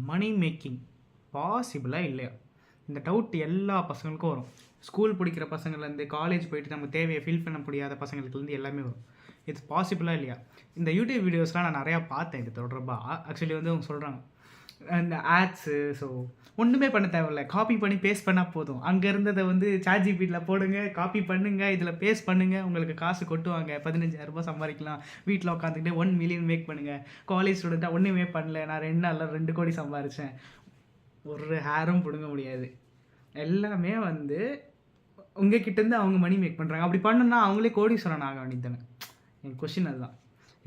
Money making பாசிபிளா இல்லையா? இந்த doubt எல்லா பசங்களுக்கும் வரும். ஸ்கூல் படிக்கிற பசங்கள்லேருந்து காலேஜ் போயிட்டு நம்ம தேவையை ஃபில் பண்ண முடியாத பசங்களுக்குலேருந்து எல்லாமே வரும். இது பாசிபிளா இல்லையா? இந்த யூடியூப் வீடியோஸ்லாம் நான் நிறையா பார்த்தேன் இது தொடர்பாக. ஆக்சுவலி வந்து அவங்க சொல்கிறாங்க இந்த ஆட்ஸு. ஸோ ஒன்றுமே பண்ண தேவையில்ல, காப்பி பண்ணி பேஸ்ட் பண்ணால் போதும். அங்கே இருந்ததை வந்து சாட்ஜிபிட்டியில் போடுங்க, காப்பி பண்ணுங்க, இதில் பேஸ்ட் பண்ணுங்கள், உங்களுக்கு காசு கொட்டுவாங்க, 15,000 சம்பாதிக்கலாம், வீட்டில் உட்காந்துக்கிட்டே 1 மில்லியன் மேக் பண்ணுங்கள். காலேஜ் ஸ்டூடெண்ட்டாக ஒன்றுமே பண்ணல, நான் 2 நாளில் 2 கோடி சம்பாரித்தேன். ஒரு ஹேரும் பிடுங்க முடியாது. எல்லாமே வந்து உங்ககிட்டேருந்து அவங்க மணி மேக் பண்ணுறாங்க. அப்படி பண்ணணுன்னா அவங்களே கோடீஸ்வரன் ஆக வேண்டியது தானே. என் கொஷின் அதுதான்.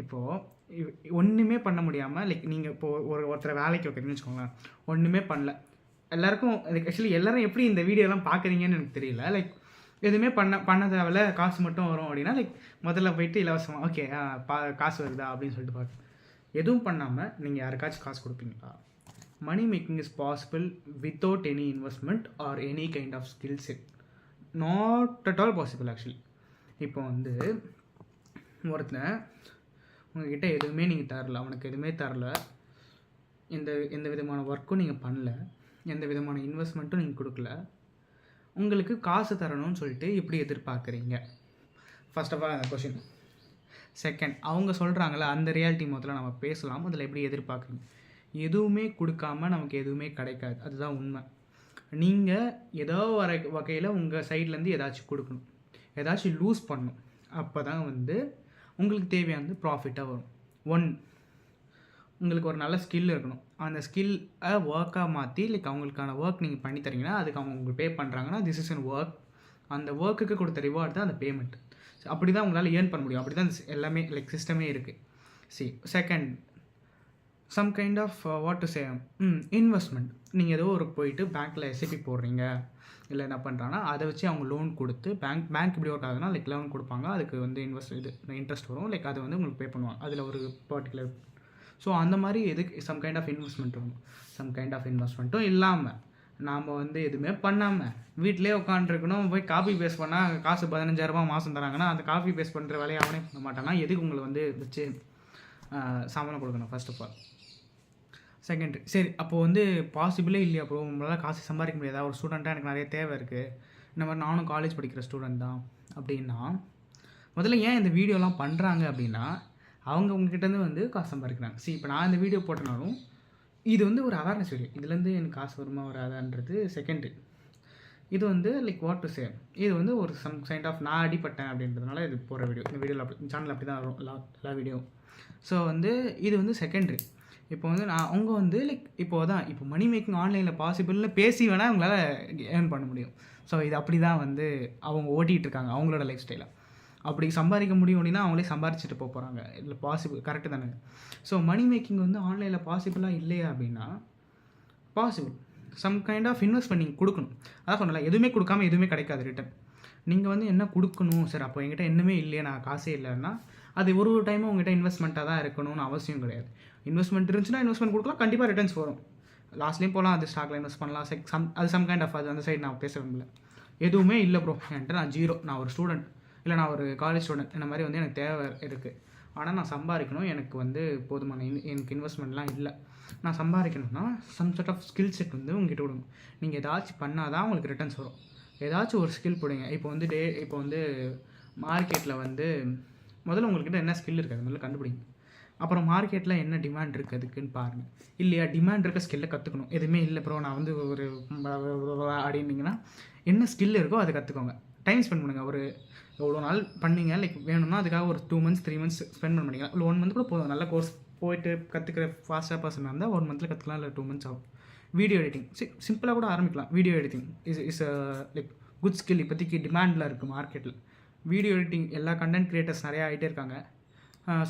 இப்போது ஒன்றுமே பண்ண முடியாமல் லைக் நீங்கள் இப்போது ஒருத்தரை வேலைக்கு வைக்கிறீங்கன்னு வச்சுக்கோங்களேன், ஒன்றுமே பண்ணல. எல்லாருக்கும் ஆக்சுவலி எல்லோரும் எப்படி இந்த வீடியோலாம் பார்க்குறீங்கன்னு எனக்கு தெரியல. லைக் எதுவுமே பண்ண தேவையில்ல, காசு மட்டும் வரும் அப்படின்னா லைக் முதல்ல போயிட்டு இலவசமாக ஓகே காசு வருதா அப்படின்னு சொல்லிட்டு பார்க்க. எதுவும் பண்ணாமல் நீங்கள் யாருக்காச்சும் காசு கொடுப்பீங்களா? Money making is possible without any investment or any kind of skill set. Not at all possible actually. இப்போ வந்து ஒருத்தனை உங்கள்கிட்ட எதுவுமே நீங்கள் தரல, அவனுக்கு எதுவுமே தரல, எந்த விதமான ஒர்க்கும் நீங்கள் பண்ணல, எந்த விதமான இன்வெஸ்ட்மெண்ட்டும் நீங்கள் கொடுக்கல, உங்களுக்கு காசு தரணும்னு சொல்லிட்டு இப்படி எதிர்பார்க்குறீங்க. ஃபர்ஸ்ட் ஆஃப் ஆல் அந்த கொஷின். செகண்ட், அவங்க சொல்கிறாங்களே அந்த ரியாலிட்டி முதல்ல நம்ம பேசலாம். அதில் எப்படி எதிர்பார்க்குறீங்க? எதுவுமே கொடுக்காம நமக்கு எதுவுமே கிடைக்காது, அதுதான் உண்மை. நீங்கள் ஏதோ வகையில் உங்கள் சைட்லேருந்து ஏதாச்சும் கொடுக்கணும், ஏதாச்சும் லூஸ் பண்ணணும். அப்போ தான் வந்து உங்களுக்கு தேவையானது ப்ராஃபிட்டாக வரும். உங்களுக்கு ஒரு நல்ல ஸ்கில் இருக்கணும். அந்த ஸ்கில்லை ஒர்க்காக மாற்றி லைக் அவங்களுக்கான ஒர்க் நீங்கள் பண்ணி தரீங்கன்னா அதுக்கு அவங்க உங்களுக்கு பே பண்ணுறாங்கன்னா திஸ் இஸ் அன் ஒர்க். அந்த ஒர்க்குக்கு கொடுத்த ரிவார்ட் தான் அந்த பேமெண்ட். ஸோ அப்படி தான் உங்களால் ஏர்ன் பண்ண முடியும். அப்படி தான் எல்லாமே லைக் சிஸ்டமே இருக்குது. Second, some kind of what to say investment. நீங்கள் ஏதோ ஒரு போயிட்டு பேங்க்கில் எஸ்ஐபி போடுறீங்க, இல்லை என்ன பண்ணுறாங்கன்னா அதை வச்சு அவங்க லோன் கொடுத்து பேங்க் இப்படி ஒர்க் ஆகுதுன்னா லைக் லோன் கொடுப்பாங்க, அதுக்கு வந்து இன்ட்ரெஸ்ட் வரும், லைக் அதை வந்து உங்களுக்கு பே பண்ணுவாங்க, அதில் ஒரு பர்டிகுலர். ஸோ அந்த மாதிரி எதுக்கு சம் கைண்ட் ஆஃப் இன்வெஸ்ட்மெண்ட் வரும். சம் கைண்ட் ஆஃப் இன்வெஸ்ட்மெண்ட்டும் இல்லாமல் நாம் வந்து எதுவுமே பண்ணாமல் வீட்டிலே உட்காந்துருக்கணும். போய் காப்பி பேஸ்ட் பண்ணால் காசு 15,000 மாதம் தராங்கன்னா அந்த காப்பி பேஸ்ட் பண்ணுற வேலையை அவனே பண்ண மாட்டானா? எதுக்கு உங்களை வந்து வச்சு சம்பளம் கொடுக்கணும்? First of all. செகண்ட், சரி அப்போது வந்து பாசிபிளே இல்லையா ப்ரோ, உங்களால் காசு சம்பாதிக்க முடியாதா? ஒரு ஸ்டூடெண்ட்டாக எனக்கு நிறைய தேவை இருக்குது, இந்த மாதிரி நானும் காலேஜ் படிக்கிற ஸ்டூடெண்ட் தான் அப்படின்னா, முதல்ல ஏன் இந்த வீடியோலாம் பண்ணுறாங்க அப்படின்னா அவங்க உங்ககிட்டேருந்து வந்து காசு சம்பாதிக்கிறாங்க. இப்போ நான் இந்த வீடியோ போட்டனாலும் இது வந்து ஒரு அவேர்னஸ் வீடியோ, இதுலேருந்து எனக்கு காசு வருமா வராதான்றது செகண்டரி. இது வந்து லைக் வாட் டு சே, இது வந்து ஒரு சம் கைண்ட் ஆஃப் நான் அடிப்பட்டேன் அப்படின்றதுனால இது போகிற வீடியோ. இந்த வீடியோவில் அப்படி சேனல் அப்படி தான் வரும் எல்லா வீடியோ. ஸோ வந்து இது வந்து செகண்டரி. இப்போ வந்து அவங்க வந்து லைக் இப்போ மணி மேக்கிங் ஆன்லைனில் பாசிபிள்னு பேசி வேணால் அவங்களால ஏர்ன் பண்ண முடியும். ஸோ இது அப்படி தான் வந்து அவங்க ஓட்டிகிட்டு இருக்காங்க அவங்களோட லைஃப் ஸ்டைலை. அப்படி சம்பாதிக்க முடியும் அப்படின்னா அவங்களே சம்பாரிச்சிட்டு போகிறாங்க. இதில் பாசிபிள் கரெக்டு தானே? ஸோ மணி மேக்கிங் வந்து ஆன்லைனில் பாசிபிளாக இல்லையா அப்படின்னா possible. Some kind of investment நீங்கள் கொடுக்கணும். அதான் சொன்னல, எதுவுமே கொடுக்காம எதுவுமே கிடைக்காது ரிட்டன். நீங்கள் வந்து என்ன கொடுக்கணும்? சரி அப்போ என்கிட்ட என்னமே இல்லையா, நான் காசே இல்லைன்னா அது ஒரு டைமும் உங்கள்கிட்ட இன்வெஸ்ட்மெண்ட்டாக தான் இருக்கணும்னு அவசியம் கிடையாது. இன்வெஸ்ட்மெண்ட் இருந்துச்சுன்னா இன்வெஸ்ட்மெண்ட் கொடுக்கலாம், கண்டிப்பாக ரிட்டர்ன்ஸ் வரும். லாஸ்ட்லேயும் போகலாம், அது ஸ்டாக்கில் இன்வெஸ்ட் பண்ணலாம். அது சம் கைண்ட் ஆஃப் அது அந்த சைடு நான் பேச விரும்பல. எதுவுமே இல்லை ப்ரோ, என்கிட்ட நான் ஜீரோ, நான் ஒரு ஸ்டூடெண்ட், இல்லை நான் ஒரு காலேஜ் ஸ்டூடெண்ட், இந்த மாதிரி வந்து எனக்கு தேவை இருக்குது, ஆனால் நான் சம்பாதிக்கணும், எனக்கு வந்து போதுமான எனக்கு இன்வெஸ்ட்மெண்ட்லாம் இல்லை, நான் சம்பாதிக்கணும்னா some sort of skill set வந்து உங்ககிட்ட விடணும். நீங்கள் ஏதாச்சும் பண்ணால் தான் உங்களுக்கு ரிட்டர்ன்ஸ் வரும். ஏதாச்சும் ஒரு ஸ்கில் போடுங்க. இப்போ வந்து மார்க்கெட்டில் வந்து முதல்ல உங்கள்கிட்ட என்ன ஸ்கில் இருக்குது முதல்ல கண்டுபிடிங்க. அப்புறம் மார்க்கெட்டில் என்ன டிமாண்ட் இருக்குது அதுக்குன்னு பாருங்கள். இல்லையா, டிமாண்ட் இருக்க ஸ்கில்லை கற்றுக்கணும். எதுவுமே இல்லை ப்ரோ நான் வந்து ஒரு அப்படின்னீங்கன்னா என்ன ஸ்கில் இருக்கோ அதை கற்றுக்கோங்க. டைம் ஸ்பெண்ட் பண்ணுங்கள். ஒரு எவ்வளோ நாள் பண்ணீங்க லைக் வேணும்னா அதுக்காக ஒரு 2 months 3 months ஸ்பெண்ட் பண்ண பண்ணிக்கலாம். இல்லை 1 month கூட போதும். நல்ல கோர்ஸ் போயிட்டு கற்றுக்கிற ஃபாஸ்ட்டாக பர்சனாக இருந்தால் 1 monthல கற்றுக்கலாம், இல்லை 2 months ஆகும். வீடியோ எடிட்டிங் சிம்பிளாக கூட ஆரம்பிக்கலாம். Video editing is like good skill. இப்போதைக்கு டிமாண்டில் இருக்குது மார்க்கெட்டில். வீடியோ எடிட்டிங் எல்லா கண்டென்ட் க்ரியேட்டர்ஸ் நிறையா ஆகிட்டே இருக்காங்க.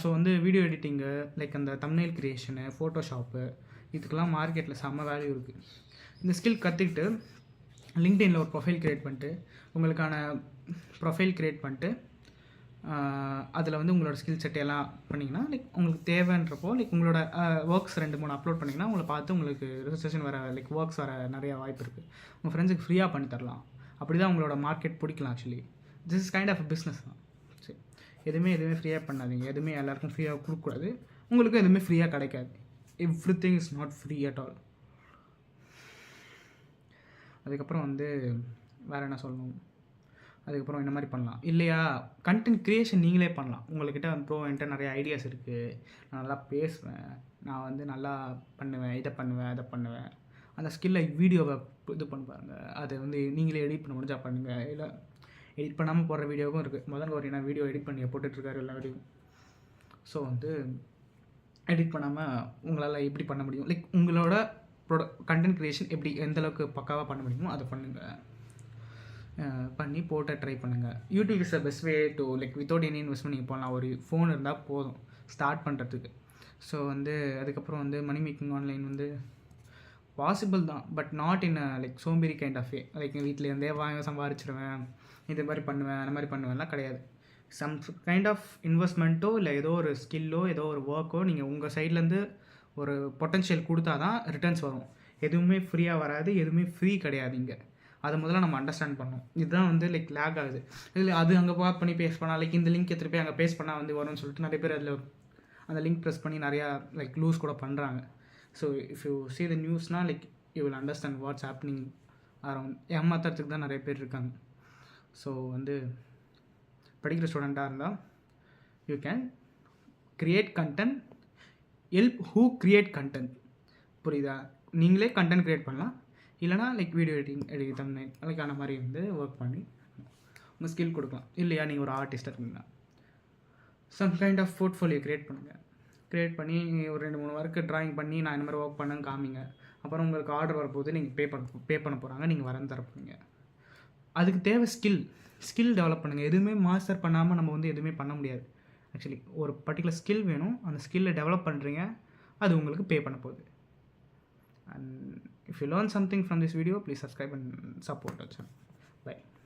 ஸோ வந்து வீடியோ எடிட்டிங்கு லைக் அந்த தம்ப்நெயில் க்ரியேஷனு, ஃபோட்டோஷாப்பு, இதுக்கெல்லாம் மார்க்கெட்டில் செம்ம வேல்யூ இருக்குது. இந்த ஸ்கில் கற்றுக்கிட்டு லிங்க்டின்ல ஒரு ப்ரொஃபைல் க்ரியேட் பண்ணிட்டு உங்களுக்கான ப்ரொஃபைல் க்ரியேட் பண்ணிட்டு அதில் வந்து உங்களோட ஸ்கில் செட் எல்லாம் பண்ணிங்கன்னா லைக் உங்களுக்கு தேவைன்றப்போ லைக் உங்களோட ஒர்க்ஸ் 2-3 அப்லோட் பண்ணிங்கன்னா உங்களை பார்த்து உங்களுக்கு ரிஜிஸ்ட்ரேஷன் வர லைக் ஒர்க்ஸ் வர நிறையா வாய்ப்பு இருக்குது. உங்கள் ஃப்ரெண்ட்ஸுக்கு ஃப்ரீயாக பண்ணி தரலாம். அப்படி தான் உங்களோட மார்க்கெட் பிடிக்கலாம். Actually this is kind of business தான். எதுவுமே ஃப்ரீயாக பண்ணாதீங்க. எதுவுமே எல்லாருக்கும் ஃப்ரீயாக கொடுக்கக்கூடாது, உங்களுக்கும் எதுவுமே ஃப்ரீயாக கிடைக்காது. Everything is not free at all. அதுக்கப்புறம் வந்து வேறு என்ன சொல்லணும், அதுக்கப்புறம் என்ன மாதிரி பண்ணலாம் இல்லையா, கண்டென்ட் க்ரியேஷன் நீங்களே பண்ணலாம். உங்கள்கிட்ட வந்து ப்ரோ என்கிட்ட நிறைய ஐடியாஸ் இருக்குது, நான் நல்லா பேசுவேன், நான் வந்து நல்லா பண்ணுவேன், இதை பண்ணுவேன், அதை பண்ணுவேன். அந்த ஸ்கில்லை வீடியோவை இது பண்ணி பாருங்கள். அதை வந்து நீங்களே எடிட் பண்ண முடிஞ்சால் பண்ணுங்கள். இல்லை எடிட் பண்ணாமல் போடுற வீடியோவும் இருக்குது. முதல்ல ஒரு என்ன வீடியோ எடிட் பண்ணி போட்டுட்ருக்காரு எல்லா வீடியோ. ஸோ வந்து எடிட் பண்ணாமல் உங்களால் எப்படி பண்ண முடியும், லைக் உங்களோட கண்டென்ட் க்ரியேஷன் எப்படி எந்தளவுக்கு பக்காவாக பண்ண முடியுமோ அதை பண்ணுங்கள். பண்ணி போட்ட ட்ரை பண்ணுங்கள். YouTube is the best way to like without any investment நீங்கள் போகலாம். ஒரு ஃபோன் இருந்தால் போதும் ஸ்டார்ட் பண்ணுறதுக்கு. ஸோ வந்து அதுக்கப்புறம் வந்து மணி மேக்கிங் ஆன்லைன் வந்து பாசிபிள் தான், பட் நாட் இன் லைக் சோம்பேறி கைண்ட் ஆஃப் வே. லைக் வீட்டிலேருந்தே சம்பாரிச்சிருவேன், இது மாதிரி பண்ணுவேன், அந்த மாதிரி பண்ணுவேன்லாம் கிடையாது. சம் கைண்ட் ஆஃப் இன்வெஸ்ட்மெண்ட்டோ இல்லை ஏதோ ஒரு ஸ்கில்லோ ஏதோ ஒரு ஒர்க்கோ நீங்கள் உங்கள் சைட்லேருந்து ஒரு பொட்டன்ஷியல் கொடுத்தா தான் ரிட்டர்ன்ஸ் வரும். எதுவுமே ஃப்ரீயாக வராது, எதுவுமே ஃப்ரீ கிடையாது இங்கே. அதை முதல்ல நம்ம அண்டர்ஸ்டாண்ட் பண்ணணும். இதுதான் வந்து லைக் லேக் ஆகுது. இல்லை அது அங்கே வாக் பண்ணி பேஸ் பண்ணால் லைக் இந்த லிங்க் எடுத்துகிட்டு போய் அங்கே பேஸ் பண்ணால் வந்து வரும்னு சொல்லிட்டு நிறைய பேர் அதில் அந்த லிங்க் ப்ரெஸ் பண்ணி நிறையா லைக் லூஸ் கூட பண்ணுறாங்க. So if you see the நியூஸ்னால் like you will understand what's happening around. ஏமாத்துறதுக்கு தான் நிறைய பேர் இருக்காங்க. ஸோ வந்து படிக்கிற ஸ்டூடெண்ட்டாக இருந்தால் you can create content, help who create content. புரியுதா? நீங்களே கண்டென்ட் க்ரியேட் பண்ணலாம், இல்லைனா லைக் வீடியோ எடிட்டிங் தம்ப்நெயில் அதுக்கான மாதிரி வந்து ஒர்க் பண்ணி உங்கள் ஸ்கில் கொடுக்கலாம். இல்லையா நீங்கள் ஒரு ஆர்டிஸ்ட்டாக இருக்கீங்கன்னா some kind of portfolio create பண்ணுங்கள். க்ரியேட் பண்ணி ஒரு 2-3 ஒர்க்கு ட்ராயிங் பண்ணி நான் இந்த மாதிரி ஒர்க் பண்ணேன்னு காமிங்க. அப்புறம் உங்களுக்கு ஆர்டர் வரப்போது நீங்கள் பே பண்ண போகிறாங்க, நீங்கள் வரன்னு தரப்போங்க. அதுக்கு தேவை ஸ்கில் டெவலப் பண்ணுங்கள். எதுவுமே மாஸ்டர் பண்ணாமல் நம்ம வந்து எதுவுமே பண்ண முடியாது. ஆக்சுவலி ஒரு பர்டிகுலர் ஸ்கில் வேணும், அந்த ஸ்கில்லை டெவலப் பண்ணுறீங்க, அது உங்களுக்கு பே பண்ண போகுது. And if you learn something from this video, please subscribe and support our channel. Bye.